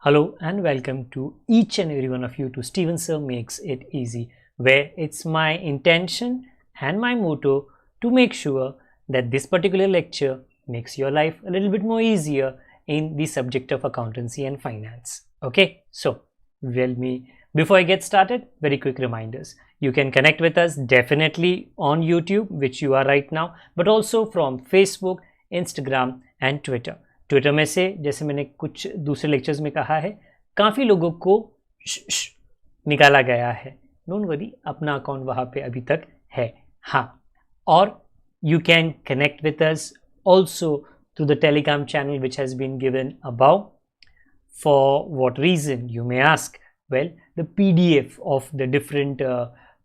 Hello and welcome to each and every one of you to Steven Sir Makes It Easy, where it's my intention and my motto to make sure that this particular lecture makes your life a little bit more easier in the subject of accountancy and finance. Okay, so before I get started, very quick reminders. You can connect with us definitely on YouTube, which you are right now, but also from Facebook, Instagram and Twitter. Twitter में से जैसे मैंने कुछ दूसरे lectures में कहा है काफ़ी लोगों को निकाला गया है. डोंट वरी, अपना अकाउंट वहाँ पे अभी तक है. हाँ, और you can connect with us also through the Telegram channel which has been given above. For what reason you may ask? Well, the PDF of the different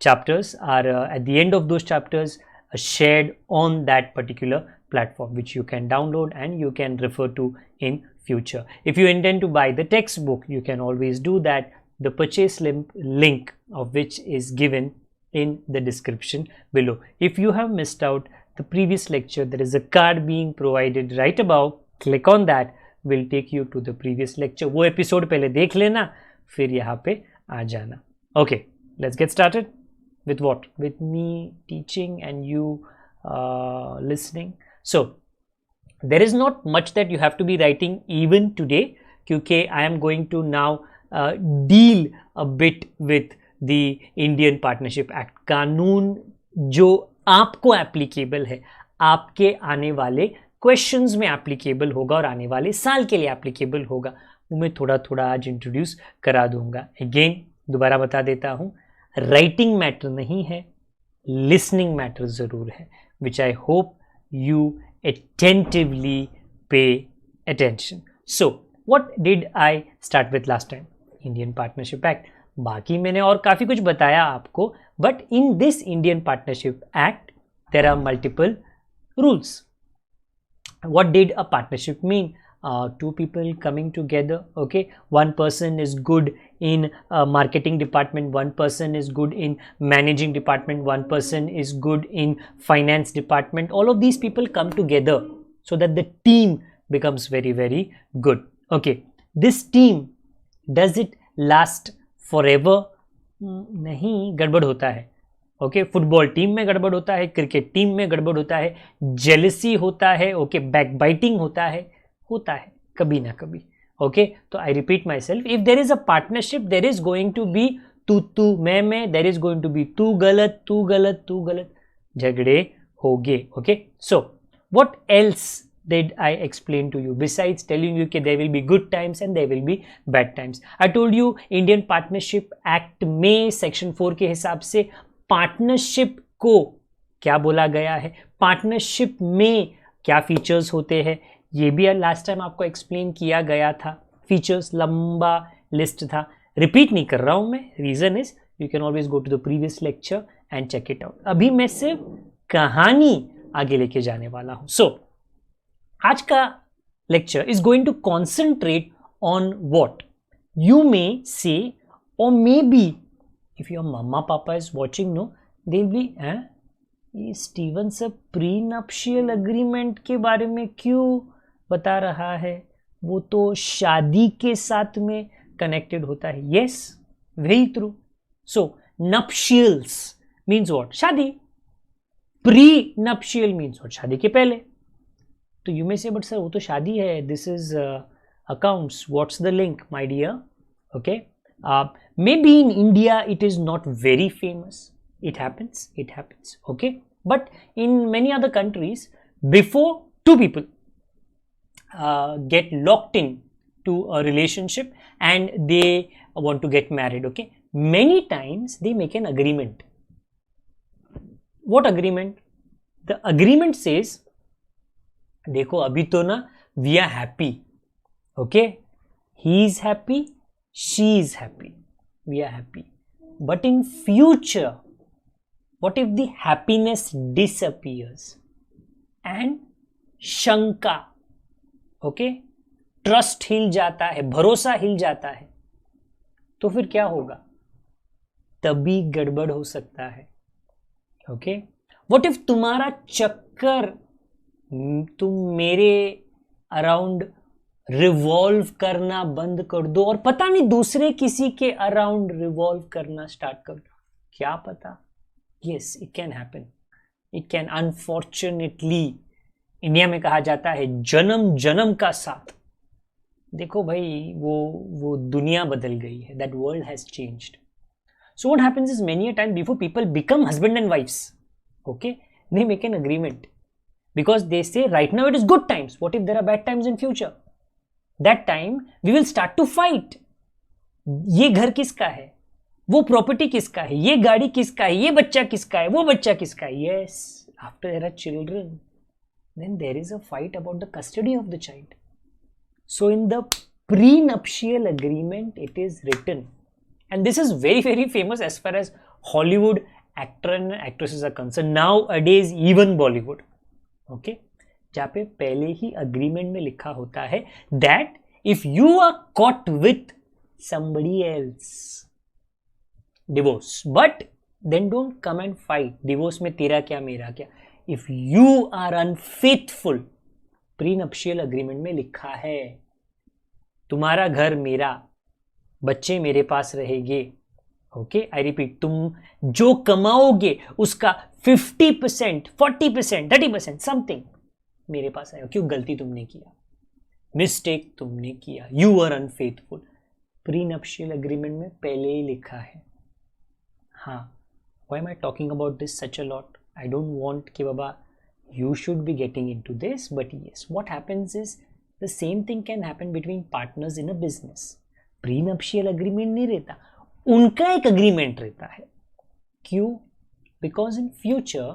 chapters are at the end of those chapters shared on that particular platform, which you can download and you can refer to in future. If you intend to buy the textbook, you can always do that. The purchase link of which is given in the description below. If you have missed out the previous lecture, there is a card being provided right above. Click on that, will take you to the previous lecture. वो episode पहले देख लेना, फिर यहाँ पे आ जाना. Okay, let's get started with what? With me teaching and you listening. So there is not much that you have to be writing even today, क्योंकि I am going to now deal a bit with the Indian Partnership Act. कानून जो आपको applicable है, आपके आने वाले questions में applicable होगा और आने वाले साल के लिए एप्लीकेबल होगा, वो मैं थोड़ा थोड़ा आज इंट्रोड्यूस करा दूंगा. अगेन दोबारा बता देता हूँ, राइटिंग मैटर नहीं है, लिसनिंग मैटर ज़रूर है, which I hope you attentively pay attention. So what did I start with last time? Indian Partnership Act. बाकी मैंने और काफ़ी कुछ बताया आपको, but in this Indian Partnership Act there are multiple rules. What did a partnership mean? Two people coming together. Okay, one person is good in marketing department, one person is good in managing department, one person is good in finance department. All of these people come together so that the team becomes very good. Okay, this team, does it last forever? नहीं, गड़बड़ होता है. Okay, football team में गड़बड़ होता है, cricket team में गड़बड़ होता है, जेलसी होता है, ओके, बैकबाइटिंग होता है कभी ना कभी. ओके, तो I repeat myself, if there is a partnership there is going to be तू मैं, there is going to be तू गलत, झगड़े होंगे. Okay, so what else did I explain to you besides telling you that there will be good times and there will be bad times? I told you Indian Partnership Act में section 4 के हिसाब से partnership को क्या बोला गया है, partnership में क्या फीचर्स होते हैं, ये भी लास्ट टाइम आपको एक्सप्लेन किया गया था. फीचर्स लंबा लिस्ट था, रिपीट नहीं कर रहा हूँ मैं. Reason is you can always go to the previous lecture and check it out. अभी मैं सिर्फ कहानी आगे लेके जाने वाला हूँ. सो आज का lecture is going to concentrate on what you may say और मे बी इफ योर मम्मा पापा इज watching, no they will be ये Steven sir prenuptial agreement के बारे में क्यों बता रहा है, वो तो शादी के साथ में कनेक्टेड होता है. Yes, very true. So nuptials means what? शादी. Pre nuptial means what? शादी के पहले. तो यू मे से बट सर वो तो शादी है, this is accounts, what's the link my dear? Okay, maybe in India it is not very famous. It happens, okay, but in many other countries, before two people get locked in to a relationship and they want to get married, okay, many times they make an agreement. What agreement? The agreement says, देखो अभी तो ना we are happy, okay, he is happy, she is happy, we are happy, but in future what if the happiness disappears and शंका, okay, trust हिल जाता है, भरोसा हिल जाता है, तो फिर क्या होगा? तभी गड़बड़ हो सकता है. ओके, व्हाट इफ तुम्हारा चक्कर तुम मेरे अराउंड रिवॉल्व करना बंद कर दो और पता नहीं दूसरे किसी के अराउंड रिवॉल्व करना स्टार्ट कर दो। क्या पता, yes it can happen, it can. Unfortunately India में कहा जाता है जन्म जन्म का साथ। देखो भाई वो दुनिया बदल गई है, that world has changed. So what happens is many a time before people become husband and wifes, okay, they make an agreement because they say right now it is good times, what if there are bad times in future, that time we will start to fight। ये घर किसका है, वो property किसका है, ये गाड़ी किसका है, ये बच्चा किसका है, वो बच्चा किसका है। yes, after there are children then there is a fight about the custody of the child। so in the prenuptial agreement it is written, and this is very very famous as far as Hollywood actor and actresses are concerned, nowadays even Bollywood, okay, जहाँ पे पहले ही agreement में लिखा होता है that if you are caught with somebody else, divorce, but then don't come and fight, divorce में तेरा क्या मेरा क्या। if you are unfaithful, prenuptial agreement में लिखा है तुम्हारा घर मेरा, बच्चे मेरे पास रहेंगे, ओके, आई रिपीट, तुम जो कमाओगे उसका 50%, 40%, 30% समथिंग मेरे पास आएगा। क्यों? गलती तुमने किया, मिस्टेक तुमने किया, यू आर अनफेथफुल। प्रीनप्शियल अग्रीमेंट में पहले ही लिखा है। हाँ, why am I talking about this such a lot? I don't want कि बाबा you should be getting into this, but yes, what happens is the same thing can happen between partners in a business। Prenuptial agreement नहीं रहता, उनका एक agreement रहता है। क्यों? Because in future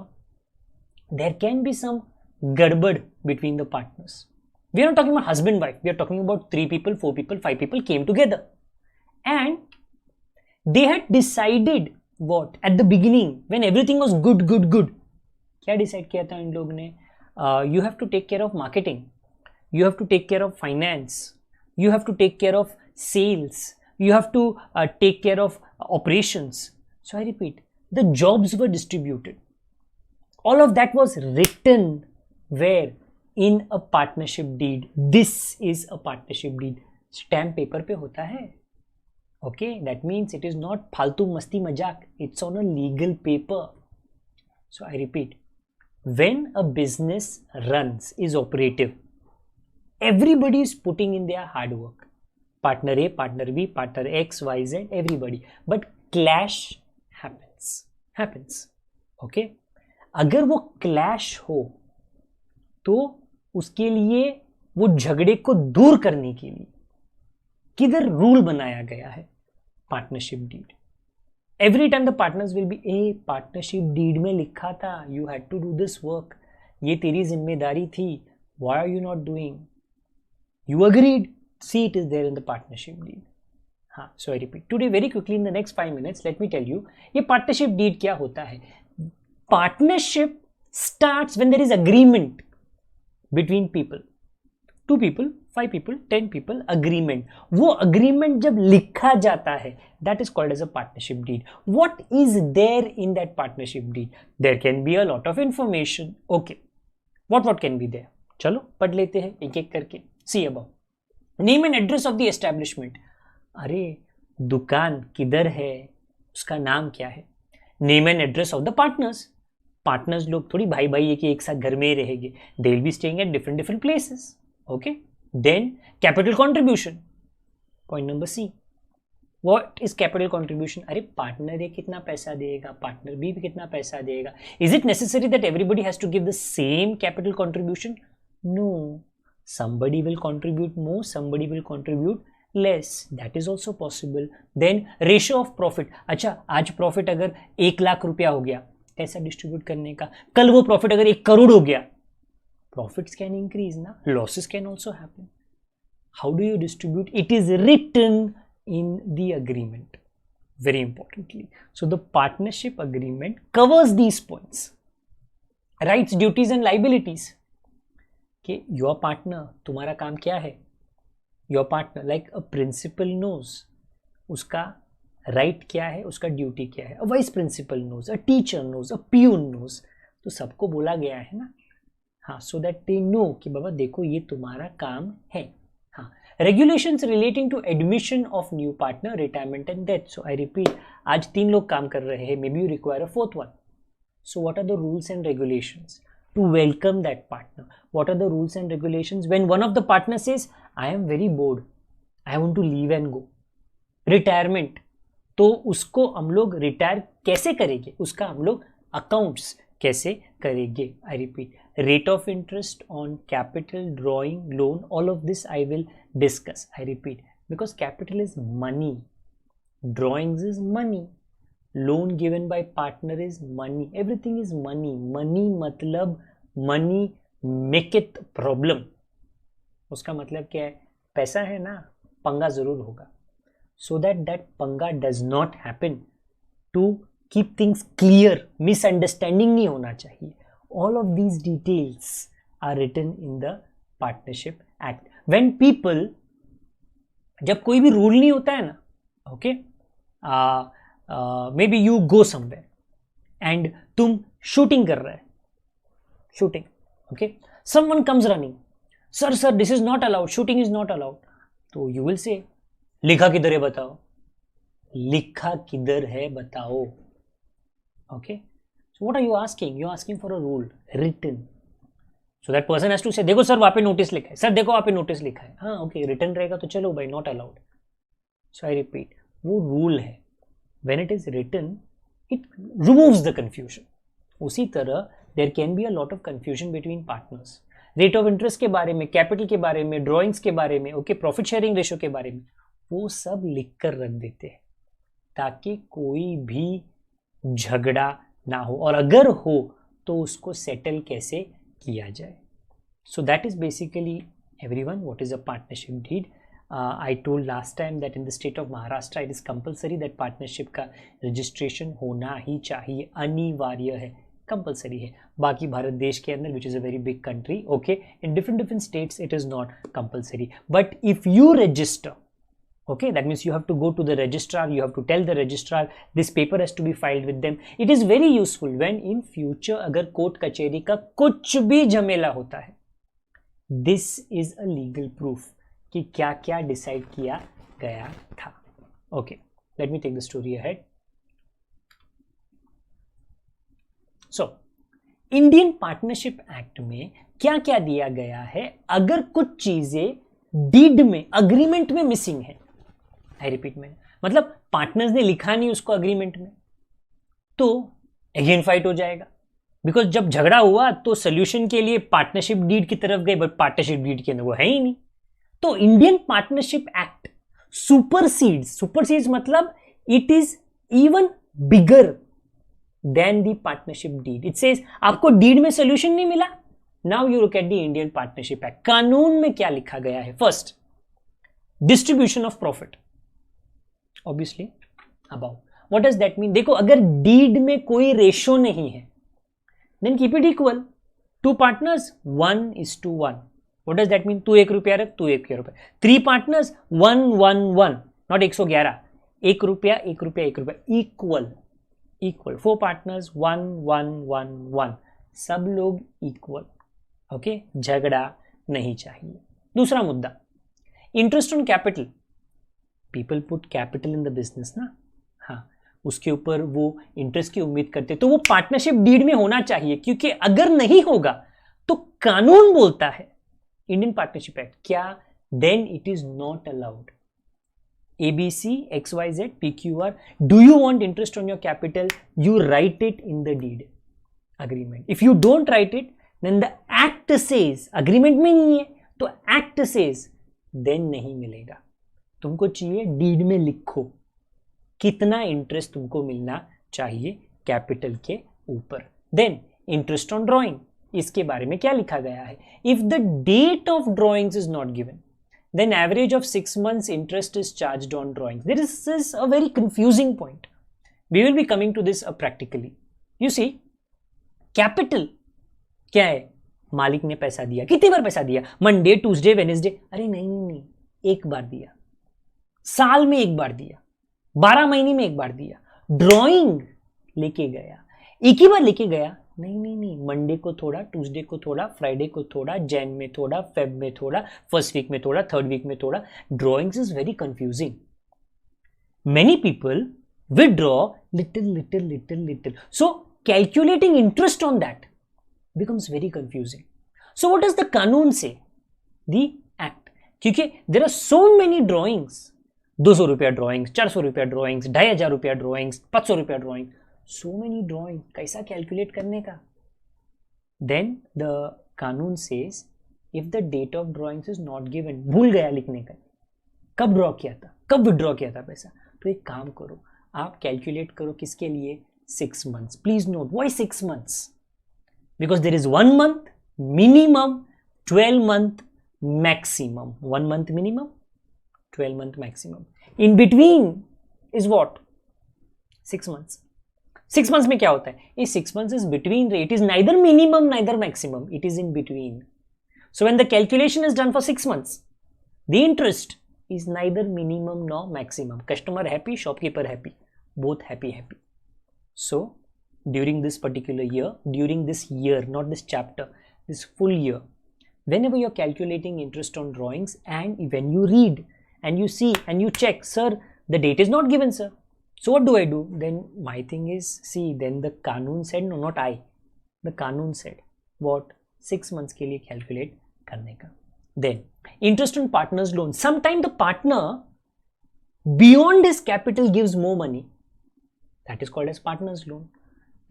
there can be some गड़बड़ between the partners. We are not talking about husband wife, we are talking about 3 people, 4 people, 5 people came together and they had decided what at the beginning when everything was good, क्या decide किया था इन लोग ने? You have to take care of marketing, you have to take care of finance, you have to take care of sales, you have to take care of operations। so I repeat, the jobs were distributed, all of that was written where? In a partnership deed। this is a partnership deed, stamp paper पे होता है, okay, that means it is not फालतू मस्ती मजाक, it's on a legal paper। so I repeat, when a business runs, is operative, everybody is putting in their hard work, partner A, partner B, partner X, Y, Z, everybody, but clash happens, okay। अगर वो clash हो तो उसके लिए, वो झगड़े को दूर करने के लिए किधर रूल बनाया गया है? Partnership deed. Every time the partners will be, a partnership deed में लिखा था you had to do this work, ये तेरी जिम्मेदारी थी, why are you not doing, you agreed, see it is there in the partnership deed। हाँ, so I repeat today very quickly in the next 5 minutes let me tell you ये partnership deed क्या होता है। partnership starts when there is agreement between people, 2 people, 5 people, 10 people, agreement। वो agreement जब लिखा जाता है that is called as a partnership deed। what is there in that partnership deed? there can be a lot of information, okay, what can be there? चलो पढ़ लेते हैं एक एक करके। see above, name and address of the establishment, अरे दुकान किधर है, उसका नाम क्या है। Name and address of the partners, partners लोग थोड़ी भाई भाई है कि एक साथ घर में ही रहेंगे, they will be staying at different places, okay. Then capital contribution, point number C, what is capital contribution? अरे पार्टनर ए कितना पैसा देगा, पार्टनर बी भी कितना पैसा देगा, is it necessary that everybody has to give the same capital contribution? No, somebody will contribute more, somebody will contribute less, that is also possible। then ratio of profit, अच्छा आज profit अगर 1 लाख रुपया हो गया, कैसा डिस्ट्रीब्यूट करने का? कल वो प्रॉफिट अगर 1 करोड़ हो गया, प्रॉफिट्स कैन इंक्रीज ना, losses can also happen, how do you distribute? It is written in the agreement, very importantly। so the partnership agreement covers these points, rights, duties and liabilities। कि your partner, तुम्हारा काम क्या है? Your partner like a principal knows, उसका right क्या है, उसका duty क्या है। A vice principal knows, a teacher knows, a peon knows, तो सबको बोला गया है ना। हाँ, सो दैट दे नो कि बाबा देखो ये तुम्हारा काम है। हाँ, regulations relating to admission of new partner, retirement and death. So I repeat, आज 3 लोग काम कर रहे हैं, maybe you require a 4th one. So what are the rules and regulations to welcome that partner? What are the rules and regulations when one of the partner says, I am very bored, I want to leave and go? Retirement, तो उसको हम लोग retire कैसे करेंगे, उसका हम लोग accounts कैसे करेंगे? I repeat, rate of interest on capital, drawing, loan, all of this I will discuss. I repeat, because capital is money, drawings is money, loan given by partner is money, everything is money. Money मतलब money make it problem. उसका मतलब क्या है? पैसा है ना, पंगा जरूर होगा. So that पंगा does not happen, to keep things clear, misunderstanding नहीं होना चाहिए. All of these details are written in the Partnership Act. When people, जब कोई भी रूल नहीं होता है ना, okay, maybe you go somewhere and तुम शूटिंग कर रहे हैं, shooting, okay, someone comes running, sir this is not allowed, shooting is not allowed. तो you will say, लिखा किधर है बताओ, लिखा किधर है बताओ. Okay, so what are you asking? You're asking for a rule written. So that person has to say, देखो सर वहाँ पे नोटिस लिखा है, सर देखो वहाँ पे नोटिस लिखा है. हाँ ओके, रिटर्न रहेगा तो चलो भाई, not allowed. So I repeat, वो रूल है. When it is written, it removes the confusion. उसी तरह there can be a lot of confusion between partners. Rate of interest के बारे में, कैपिटल के बारे में, ड्रॉइंग्स के बारे में, ओके, प्रॉफिट शेयरिंग रेशियो के बारे में, वो सब लिख कर रख देते हैं ताकि कोई भी झगड़ा ना हो, और अगर हो तो उसको सेटल कैसे किया जाए. So that is basically everyone what is a partnership deed. I told last time that in the state of Maharashtra it is compulsory that partnership का रजिस्ट्रेशन होना ही चाहिए, अनिवार्य है, कंपलसरी है. बाकी भारत देश के अंदर, which is a very big country, okay, in different states it is not compulsory. But if you register, okay, that means you have to go to the registrar, you have to tell the registrar, this paper has to be filed with them. It is very useful when in future अगर court कचहरी का कुछ भी झमेला होता है, this is a legal proof कि क्या क्या डिसाइड किया गया था. Okay, let me take the story ahead. So, Indian partnership act में क्या क्या दिया गया है अगर कुछ चीजें डीड में, अग्रीमेंट में मिसिंग है. आई रिपीट, में मतलब पार्टनर्स ने लिखा नहीं उसको अग्रीमेंट में, तो अगेन फाइट हो जाएगा. बिकॉज जब झगड़ा हुआ तो सोल्यूशन के लिए पार्टनरशिप डीड की तरफ गए, बट पार्टनरशिप डीड के अंदर वो है ही नहीं. तो इंडियन पार्टनरशिप एक्ट सुपरसीड्स मतलब it is even bigger than the partnership deed. It says आपको डीड में सोल्यूशन नहीं मिला, now you look at the Indian partnership act. कानून में क्या लिखा गया है? First, distribution of profit, obviously about. What does that mean? देखो, अगर डीड में कोई रेशो नहीं है, then keep it equal. Two partners 1:1. What does that mean? तू 1 रुपया रख, तू 1 रुपया. 3 पार्टनर्स 1:1, नॉट 111. 1 रुपया 1 रुपया 1 रुपया, इक्वल. 4 पार्टनर्स 1:1:1, सब लोग इक्वल. ओके, झगड़ा नहीं चाहिए. दूसरा मुद्दा, interest on capital. People put capital in the business ना, हाँ, उसके ऊपर वो इंटरेस्ट की उम्मीद करते, तो वो पार्टनरशिप डीड में होना चाहिए, क्योंकि अगर नहीं होगा तो कानून बोलता है, इंडियन पार्टनरशिप एक्ट, क्या, then it is not allowed. ABC, XYZ, PQR, do you want interest on your capital? You write it in the deed agreement. If you don't write it, then the act says, agreement में नहीं है तो act says, then नहीं मिलेगा. तुमको चाहिए deed में लिखो कितना इंटरेस्ट तुमको मिलना चाहिए कैपिटल के ऊपर. देन इंटरेस्ट ऑन ड्रॉइंग, इसके बारे में क्या लिखा गया है? If the date of drawings is not given, then average of 6 months interest is charged on drawings. This is a very confusing point. We will be coming to this practically. You see, capital क्या है? मालिक ने पैसा दिया. कितनी बार पैसा दिया? Monday, Tuesday, Wednesday. अरे नहीं, एक बार दिया. साल में एक बार दिया, 12 महीने में एक बार दिया. ड्रॉइंग लेके गया, एक ही बार लेके गया, नहीं नहीं नहीं, मंडे को थोड़ा, ट्यूसडे को थोड़ा, फ्राइडे को थोड़ा, जैन में थोड़ा, फेब में थोड़ा, फर्स्ट वीक में थोड़ा, थर्ड वीक में थोड़ा. Drawings is very confusing. Many people withdraw little. So calculating interest on that becomes very confusing. So what does the कानून say? The act. क्योंकि there are so many drawings. 200 रुपया drawings, 400 रुपया drawings, 2500 रुपया drawings, 500 रुपया drawing, so many drawing, कैसा calculate करने का? Then the कानून says if the date of drawings is not given, भूल गया लिखने का, कब ड्रॉ किया था, कब विड्रॉ किया था पैसा, तो एक काम करो, आप कैलकुलेट करो किसके लिए, 6 months. Please note, why 6 months? Because there is 1 month minimum, 12 month maximum. 1 month minimum, 12 month maximum. In between is what? 6 months. 6 months में क्या होता है? ये 6 months is between. It is neither minimum neither maximum. It is in between. So when the calculation is done for 6 months, the interest is neither minimum nor maximum. Customer happy, shopkeeper happy, both happy. So during this particular year, during this year, not this chapter, this full year, whenever you're calculating interest on drawings, and when you read and you see and you check, sir, the date is not given, sir, so what do I do? Then my thing is, see, then the कानून said, no, not I, the कानून said what, 6 months के लिए calculate करने का. Then interest on partner's loan, sometime the partner beyond his capital gives more money, that is called as partner's loan.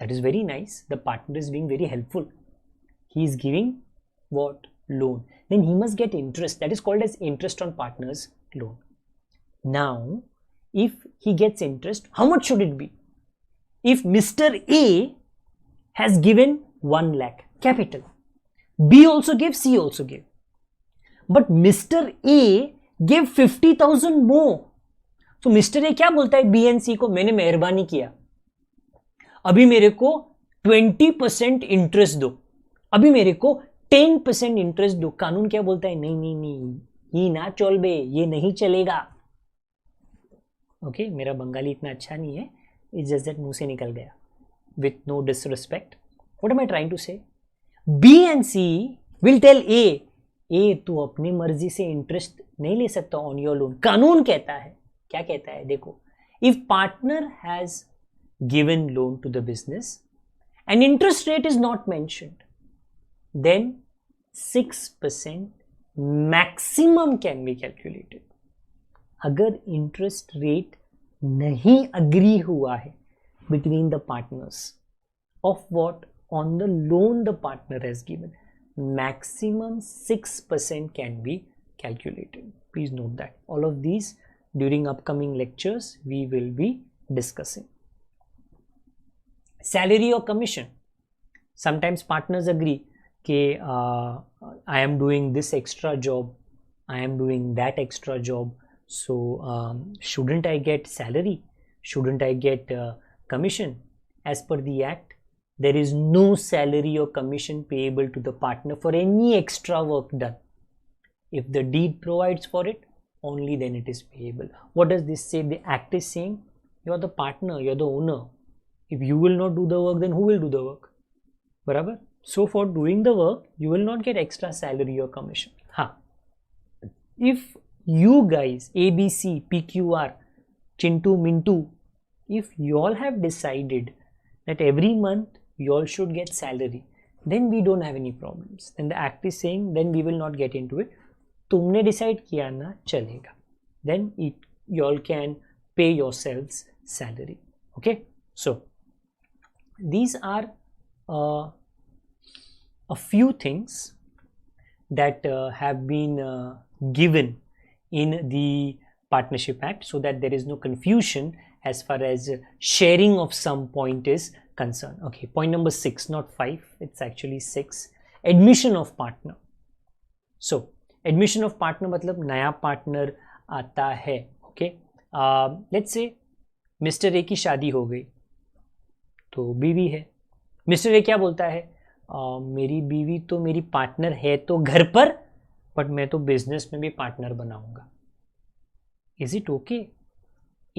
That is very nice, the partner is being very helpful, he is giving what, loan, then he must get interest, that is called as interest on partner's loan. Now if he gets interest, how much should it be? If Mr. A has given 1 lakh capital, B also gave, C also gave, but Mr. A gave 50,000 more. So Mr. A क्या बोलता है B and C को, मैंने मेहरबानी किया, अभी मेरे को 20% इंटरेस्ट दो, अभी मेरे को 10% इंटरेस्ट दो. कानून क्या बोलता है? नहीं नहीं नहीं, ये ना चल बे, ये नहीं चलेगा. ओके, मेरा बंगाली इतना अच्छा नहीं है, इट्स जस्ट दैट मुंह से निकल गया, with no disrespect. What am I trying to say? B and C will tell A तू अपनी मर्जी से इंटरेस्ट नहीं ले सकता ऑन योर लोन. कानून कहता है, क्या कहता है देखो, if partner has given loan to the business and interest rate is not mentioned, then 6% maximum can be calculated. अगर इंटरेस्ट रेट नहीं अग्री हुआ है between the partners of what, on the loan the partner has given, maximum 6% can be calculated. Please note that. All of these during upcoming lectures we will be discussing. Salary or commission. Sometimes partners agree कि I am doing this extra job, I am doing that extra job, so shouldn't I get salary? Shouldn't I get commission? As per the act, there is no salary or commission payable to the partner for any extra work done. If the deed provides for it, only then it is payable. What does this say? The act is saying you are the partner, you are the owner. If you will not do the work, then who will do the work? बराबर. So for doing the work, you will not get extra salary or commission. If you guys, A, B, C, P, Q, R, Chintu, Mintu, if you all have decided that every month you all should get salary, then we don't have any problems. Then the act is saying, then we will not get into it. तुमने decide किया ना, चलेगा. Then you all can pay yourselves salary. Okay. So these are a few things that have been given in the Partnership Act, so that there is no confusion as far as sharing of some point is concerned. Okay, point number 6, not 5, it's actually 6. Admission of partner. So admission of partner मतलब नया partner आता है. Okay, let's say Mr. A की शादी हो गई, तो बीवी है. Mr. A क्या बोलता है? मेरी बीवी तो मेरी पार्टनर है तो घर पर, बट मैं तो बिजनेस में भी पार्टनर बनाऊंगा. Is it okay?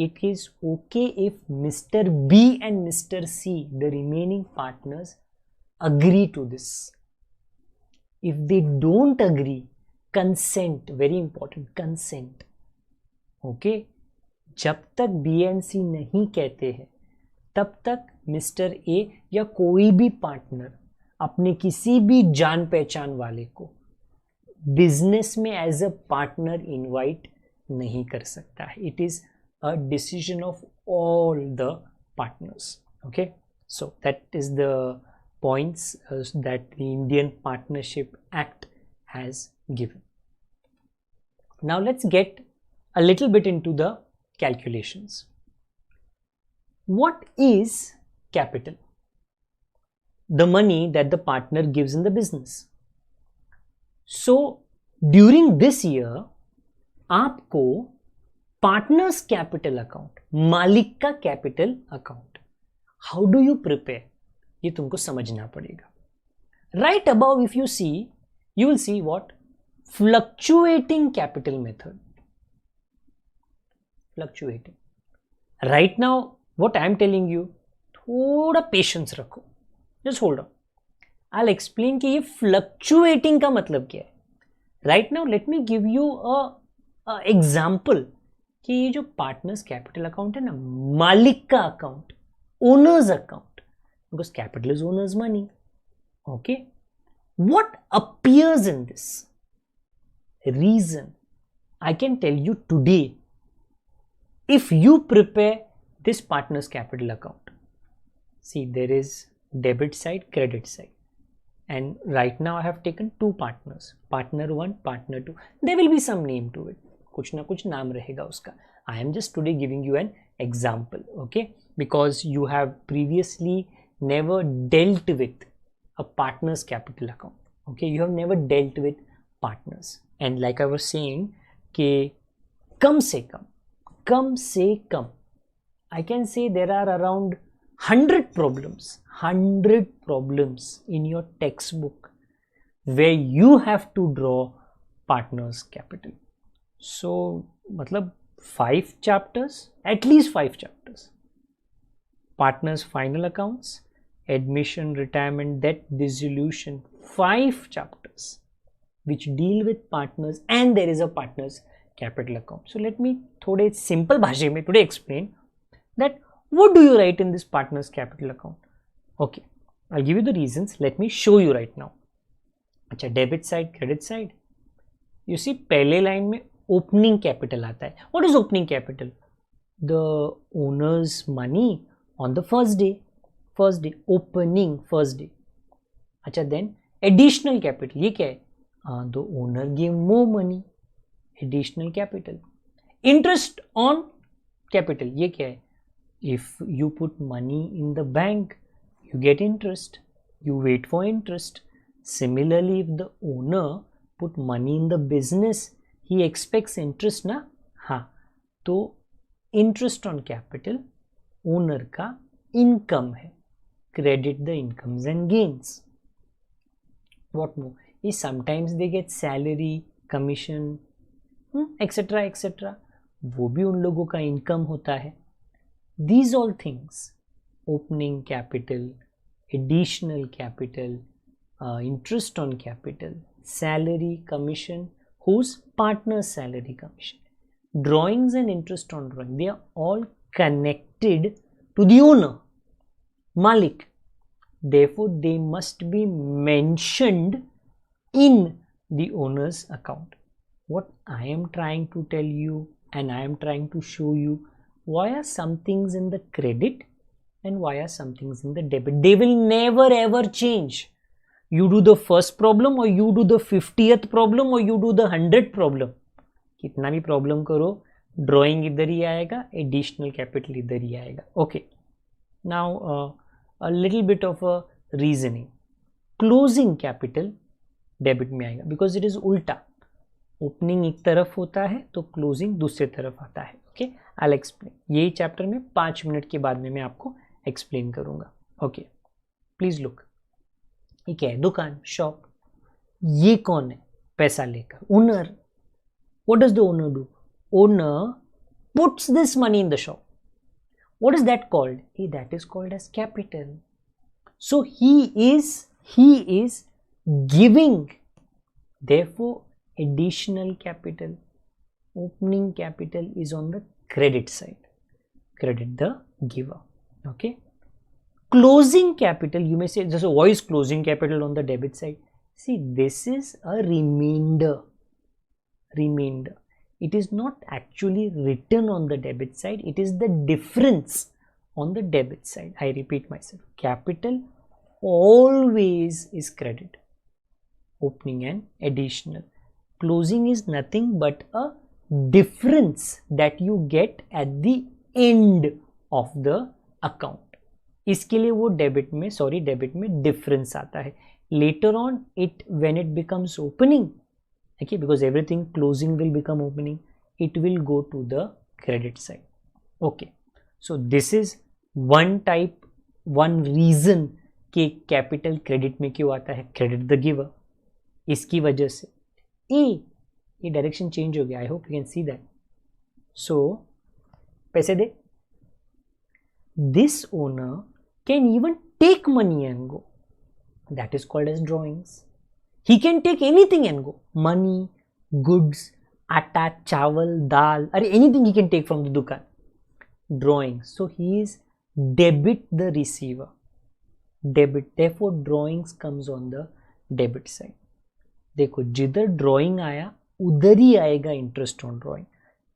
It is okay if mister B and mister C, the remaining partners, agree to this. If they don't agree, consent, very important, consent. Okay? जब तक BNC नहीं कहते हैं तब तक मिस्टर ए या कोई भी पार्टनर अपने किसी भी जान पहचान वाले को बिजनेस में एज अ पार्टनर इनवाइट नहीं कर सकता है. It is a decision of all the partners. Okay, so that is the points that the Indian Partnership Act has given. Now let's get a little bit into the calculations. What is capital? The money that the partner gives in the business. So during this year आपको partners capital account, मालिक का capital account, how do you prepare? ये तुमको समझना पड़ेगा. Right above, if you see, you will see what? Fluctuating capital method. Fluctuating. Right now, what I am telling you, थोड़ा patience रखो. Just hold on. I'll explain कि ये fluctuating का मतलब क्या है. Right now, let me give you a example कि ये जो partners capital account है ना, मालिक का account, owner's account. Because capital is owner's money. Okay, what appears in this reason I can tell you today. If you prepare this partner's capital account, see, there is debit side, credit side, and right now I have taken two partners, partner 1, partner 2. There will be some name to it, कुछ ना कुछ नाम रहेगा उसका. I am just today giving you an example, okay, because you have previously never dealt with a partner's capital account. Okay, you have never dealt with partners, and like I was saying कि कम से कम I can say there are around 100 problems in your textbook where you have to draw partner's capital. So मतलब 5 chapters, at least 5 chapters. Partners final accounts, admission, retirement, debt, dissolution, 5 chapters which deal with partners, and there is a partners capital account. So let me थोड़े simple भाषा में today explain that what do you write in this partners capital account. Okay, I'll give you the reasons. Let me show you right now. अच्छा, debit side, credit side, you see पहले line में opening capital आता है. What is opening capital? The owner's money on the first day, opening first day. अच्छा, then additional capital, ये क्या है? The owner gave more money, additional capital. Interest on capital, ये क्या है? If you put money in the bank, you get interest, you wait for interest. Similarly, if the owner put money in the business, he expects interest ना. हाँ, तो interest on capital owner का income है. Credit the incomes and gains. What more? Is sometimes they get salary, commission, etc. etc. वो भी उन लोगों का income होता है. These all things, opening capital, additional capital, interest on capital, salary, commission, whose partner's salary, commission, drawings and interest on drawing, they are all connected to the owner, Malik. Therefore, they must be mentioned in the owner's account. What I am trying to tell you and I am trying to show you, why are some things in the credit and why are some things in the debit? They will never ever change. You do the first problem or you do the 50th problem or you do the 100th problem. कितना भी problem करो, drawing इधर ही आएगा, additional capital इधर ही आएगा. Okay. Now a little bit of a reasoning. Closing capital debit में आएगा because it is उल्टा. Opening एक तरफ होता है तो closing दूसरे तरफ आता है. Okay, I'll explain. यही चैप्टर में 5 मिनट के बाद में मैं आपको explain करूँगा. Okay, please look. ये क्या है? दुकान, शॉप. ये कौन है? पैसा लेकर. Owner. What does the owner do? Owner puts this money in the shop. What is that called? That is called as capital. So he is giving, therefore additional capital, opening capital is on the credit side, credit the giver. Okay, closing capital, you may say, so why is closing capital on the debit side? See, this is a remainder. It is not actually written on the debit side, it is the difference on the debit side. I repeat myself, capital always is credit, opening and additional. Closing is nothing but a difference that you get at the end of the account. इसके लिए वो debit में difference आता है. Later on, when it becomes opening, okay, because everything closing will become opening, it will go to the credit side. Okay, so this is one reason कि capital credit में क्यों आता है, क्रेडिट द गिवर. इसकी वजह से ये direction change हो गया. I hope you can see that. So पैसे दे. This owner can even take money and go. That is called as drawings. He can take anything and go. Money, goods, atta, chawal, dal, or anything he can take from the dukan. Drawings. So he is debit the receiver. Debit. Therefore drawings comes on the debit side. देखो जिधर drawing आया उधर ही आएगा interest on drawing.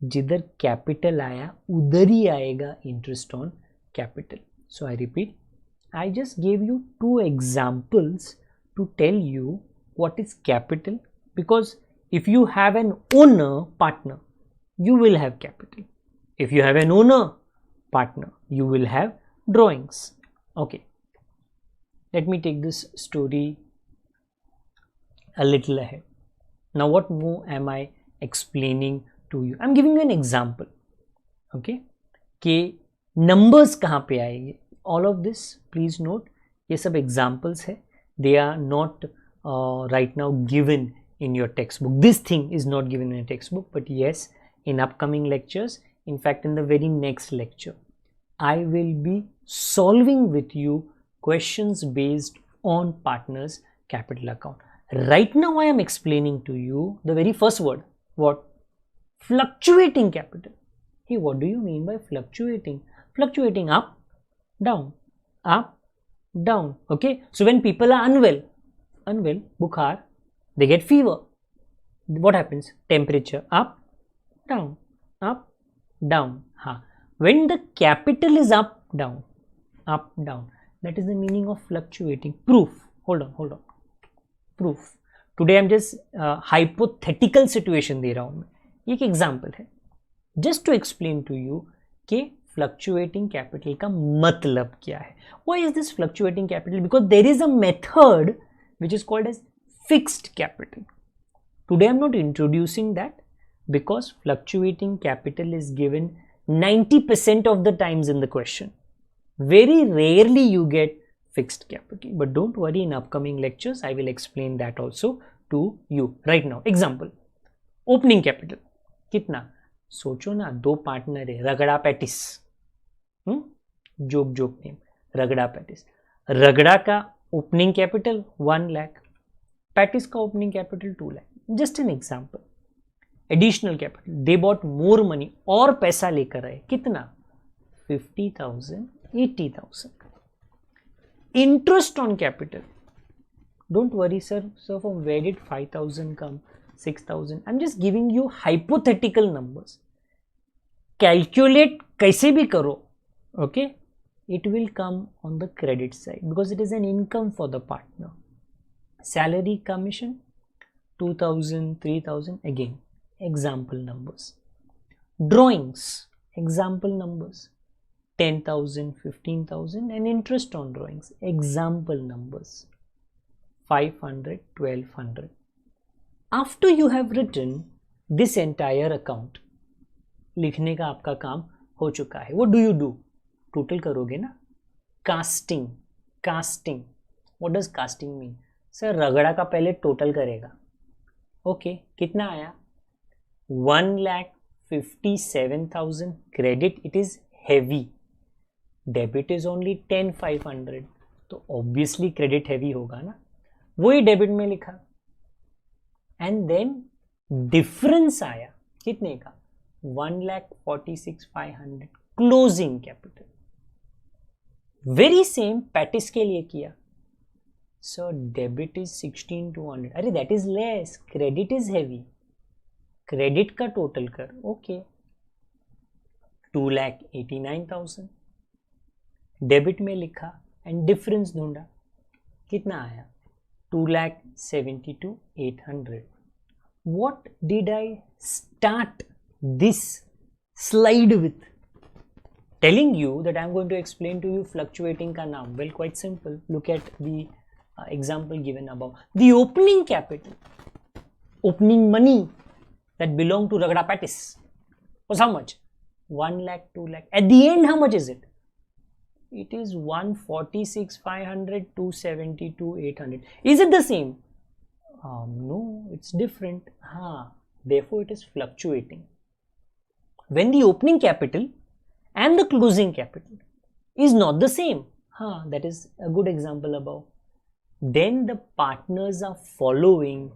जिधर capital आया उधर ही आएगा interest on capital. So I repeat. I just gave you two examples to tell you what is capital, because if you have an owner partner, you will have capital. If you have an owner partner, you will have drawings. Okay, let me take this story a little ahead. Now what more am I explaining to you? I'm giving you an example. Okay, कि numbers कहाँ पे आएंगे. All of this, please note, ये सब examples है. They are not right now given in your textbook. This thing is not given in a textbook, but yes, in upcoming lectures, in fact in the very next lecture, I will be solving with you questions based on partners capital account. Right now I am explaining to you the very first word. What? Fluctuating capital. Hey, what do you mean by fluctuating? Fluctuating up, down, up, down. Okay, so when people are unwell, bukhar, they get fever. What happens? Temperature up, down, up, down. When the capital is up, down, that is the meaning of fluctuating. Proof. Hold on. Proof. Today I am just hypothetical situation दे रहा हूँ मैं. ये एक example है. Just to explain to you कि fluctuating capital का मतलब क्या है. Why is this fluctuating capital? Because there is a method which is called as fixed capital. Today I am not introducing that because fluctuating capital is given 90% of the times in the question. Very rarely you get fixed capital, but don't worry, in upcoming lectures I will explain that also to you. Right now, example, opening capital कितना. सोचो ना, दो partner है, ragda pattice, joke name, ragda pattice. Ragda का opening capital 1 lakh, pattice का opening capital 2 lakh. Just an example. Additional capital, they bought more money, और पैसा लेकर आए. कितना? 50,000, 80,000. Interest on capital, don't worry sir from where did 5,000 come, 6,000. I am just giving you hypothetical numbers. Calculate कैसे भी करो, okay, it will come on the credit side because it is an income for the partner. Salary, commission, 2,000, 3,000. Again, example numbers. Drawings, example numbers, 10,000, 15,000, and interest on drawings, example numbers, 500, 1,200. After you have written this entire account, लिखने का आपका काम हो चुका है. What do you do? Total करोगे ना. Casting. What does casting mean? Sir रगड़ा का पहले टोटल करेगा. ओके, कितना आया? 1,57,000. Credit, it is heavy. Debit is only 10,500. तो ऑब्वियसली क्रेडिट हैवी होगा ना, वही डेबिट में लिखा एंड देन डिफरेंस आया कितने का 1,46,500 closing capital. Very same patties के लिए किया. So debit is 16,200. अरे that is less, credit is heavy. Credit का टोटल कर. ओके 2,89,000 डेबिट में लिखा एंड डिफरेंस ढूंढा. कितना आया 2,72,800. What did I start this slide with? Telling you that I am going to explain to you fluctuating का नाम. Well, quite simple. Look at the example given above. The opening capital, opening money that belong to Ragda Pattis was how much? 1 lakh, 2 lakh. At the end, how much is it? It is 146,500, 272,800. Is it the same? No, it's different. Therefore, it is fluctuating. When the opening capital and the closing capital is not the same, that is a good example above, then the partners are following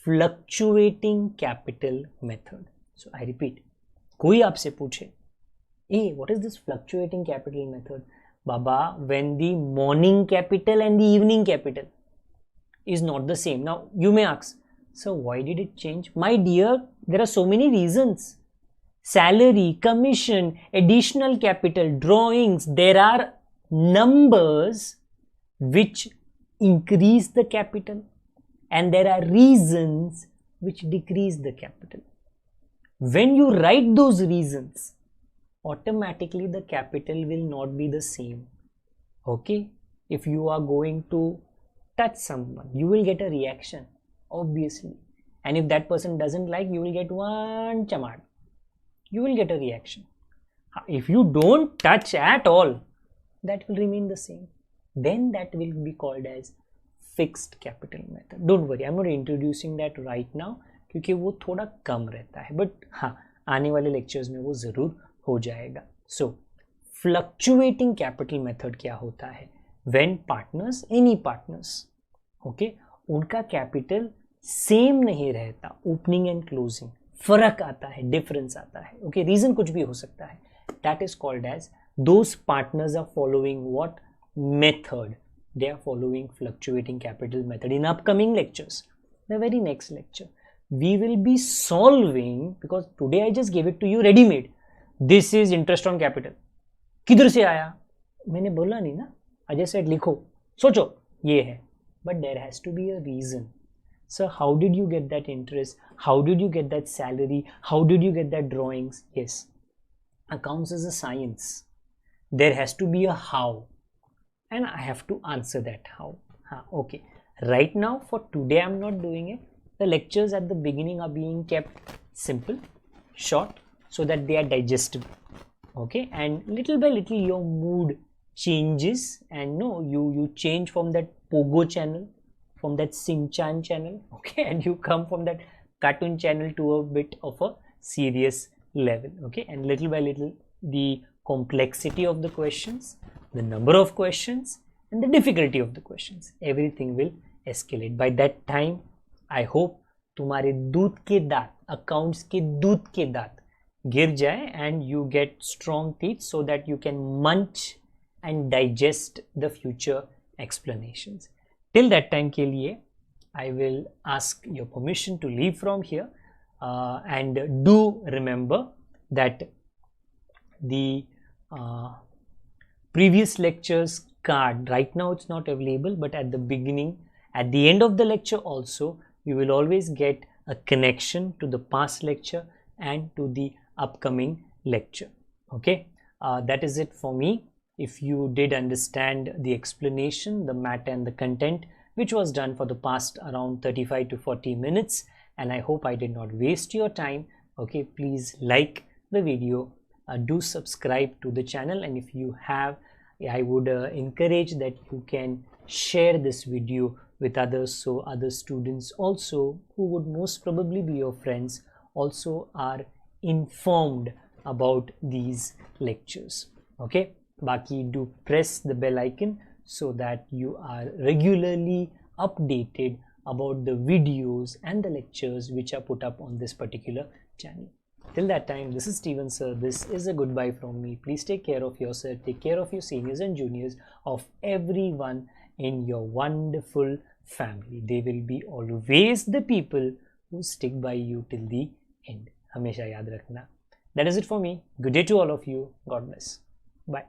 fluctuating capital method. So I repeat, कोई आपसे पूछे, what is this fluctuating capital method? Baba, when the morning capital and the evening capital is not the same. Now you may ask, so why did it change? My dear, there are so many reasons. Salary, commission, additional capital, drawings, there are numbers which increase the capital and there are reasons which decrease the capital. When you write those reasons, automatically the capital will not be the same. Okay, if you are going to touch someone, you will get a reaction, obviously, and if that person doesn't like, you will get one chamad. You will get a reaction. If you don't touch at all, that will remain the same. Then that will be called as fixed capital method. Don't worry, I'm not introducing that right now क्योंकि वो थोड़ा कम रहता है, but आने वाले lectures में वो ज़रूर हो जाएगा. So fluctuating capital method क्या होता है? When partners, any partners, okay, उनका capital same नहीं रहता, opening and closing, फर्क आता है, difference आता है, okay, reason कुछ भी हो सकता है. That is called as those partners are following what method? They are following fluctuating capital method. In upcoming lectures, the very next lecture, we will be solving, because today I just gave it to you ready made. This is interest on capital. किधर से आया? मैंने बोला नहीं ना. I just said लिखो, सोचो, ये है. But there has to be a reason. So how did you get that interest? How did you get that salary? How did you get that drawings? Yes, accounts is a science. There has to be a how, and I have to answer that how. Okay, right now for today I'm not doing it. The lectures at the beginning are being kept simple, short, so that they are digestible. Okay, and little by little your mood changes, and no, you change from that Pogo channel, from that Shin-chan channel, okay, and you come from that cartoon channel to a bit of a serious level, okay, and little by little the complexity of the questions, the number of questions, and the difficulty of the questions, everything will escalate. By that time, I hope तुम्हारे दूध के दांत, accounts के दूध के दांत गिर जाए and you get strong teeth so that you can munch and digest the future explanations. Till that time के लिए, I will ask your permission to leave from here, and do remember that the previous lectures card, right now it's not available, but at the beginning, at the end of the lecture also, you will always get a connection to the past lecture and to the upcoming lecture. Okay, that is it for me. If you did understand the explanation, the matter and the content, which was done for the past around 35 to 40 minutes, and I hope I did not waste your time, okay, please like the video, do subscribe to the channel, and if you have, I would encourage that you can share this video with others, so other students also, who would most probably be your friends, also are informed about these lectures. Okay, Baki, do press the bell icon so that you are regularly updated about the videos and the lectures which are put up on this particular channel. Till that time, this is Steven sir. This is a goodbye from me. Please take care of yourself, take care of your seniors and juniors, of everyone in your wonderful family. They will be always the people who stick by you till the end. Hamesha yaad rakhna. That is it for me. Good day to all of you. God bless. Bye.